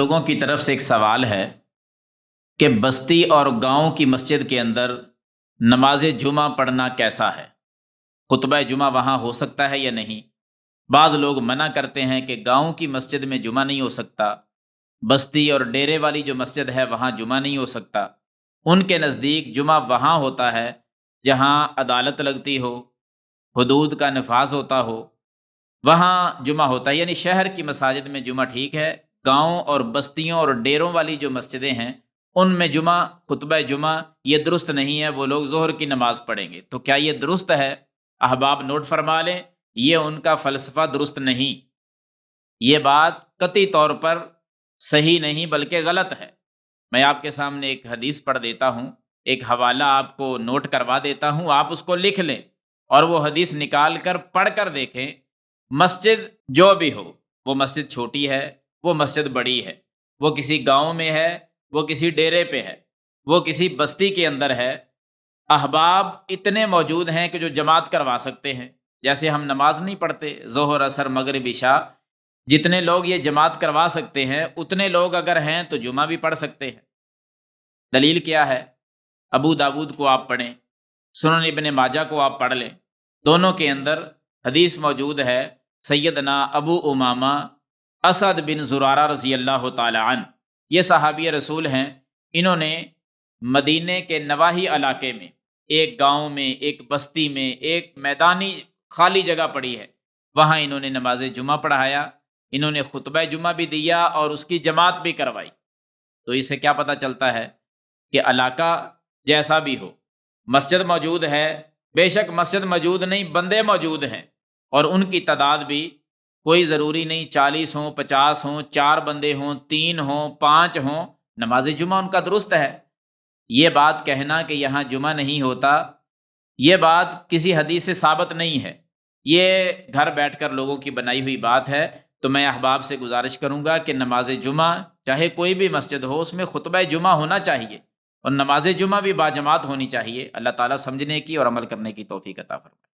لوگوں کی طرف سے ایک سوال ہے کہ بستی اور گاؤں کی مسجد کے اندر نماز جمعہ پڑھنا کیسا ہے؟ خطبہ جمعہ وہاں ہو سکتا ہے یا نہیں؟ بعض لوگ منع کرتے ہیں کہ گاؤں کی مسجد میں جمعہ نہیں ہو سکتا، بستی اور ڈیرے والی جو مسجد ہے وہاں جمعہ نہیں ہو سکتا۔ ان کے نزدیک جمعہ وہاں ہوتا ہے جہاں عدالت لگتی ہو، حدود کا نفاذ ہوتا ہو، وہاں جمعہ ہوتا ہے۔ یعنی شہر کی مساجد میں جمعہ ٹھیک ہے، گاؤں اور بستیوں اور ڈیروں والی جو مسجدیں ہیں ان میں جمعہ، خطبہ جمعہ یہ درست نہیں ہے، وہ لوگ ظہر کی نماز پڑھیں گے۔ تو کیا یہ درست ہے؟ احباب نوٹ فرما لیں، یہ ان کا فلسفہ درست نہیں، یہ بات قطعی طور پر صحیح نہیں بلکہ غلط ہے۔ میں آپ کے سامنے ایک حدیث پڑھ دیتا ہوں، ایک حوالہ آپ کو نوٹ کروا دیتا ہوں، آپ اس کو لکھ لیں اور وہ حدیث نکال کر پڑھ کر دیکھیں۔ مسجد جو بھی ہو، وہ مسجد چھوٹی ہے، وہ مسجد بڑی ہے، وہ کسی گاؤں میں ہے، وہ کسی ڈیرے پہ ہے، وہ کسی بستی کے اندر ہے، احباب اتنے موجود ہیں کہ جو جماعت کروا سکتے ہیں۔ جیسے ہم نماز نہیں پڑھتے ظہر عصر مغرب عشاء، جتنے لوگ یہ جماعت کروا سکتے ہیں اتنے لوگ اگر ہیں تو جمعہ بھی پڑھ سکتے ہیں۔ دلیل کیا ہے؟ ابو داود کو آپ پڑھیں، سنن ابن ماجہ کو آپ پڑھ لیں، دونوں کے اندر حدیث موجود ہے۔ سیدنا ابو امامہ اسد بن زرارہ رضی اللہ تعالی عنہ، یہ صحابی رسول ہیں، انہوں نے مدینے کے نواحی علاقے میں، ایک گاؤں میں، ایک بستی میں، ایک میدانی خالی جگہ پڑی ہے، وہاں انہوں نے نماز جمعہ پڑھایا، انہوں نے خطبہ جمعہ بھی دیا اور اس کی جماعت بھی کروائی۔ تو اس سے کیا پتہ چلتا ہے کہ علاقہ جیسا بھی ہو، مسجد موجود ہے، بے شک مسجد موجود نہیں، بندے موجود ہیں، اور ان کی تعداد بھی کوئی ضروری نہیں 40 ہوں، 50 ہوں، 4 بندے ہوں، 3 ہوں، 5 ہوں، نماز جمعہ ان کا درست ہے۔ یہ بات کہنا کہ یہاں جمعہ نہیں ہوتا، یہ بات کسی حدیث سے ثابت نہیں ہے، یہ گھر بیٹھ کر لوگوں کی بنائی ہوئی بات ہے۔ تو میں احباب سے گزارش کروں گا کہ نماز جمعہ چاہے کوئی بھی مسجد ہو، اس میں خطبہ جمعہ ہونا چاہیے اور نماز جمعہ بھی باجماعت ہونی چاہیے۔ اللہ تعالیٰ سمجھنے کی اور عمل کرنے کی توفیق عطا فرمائے۔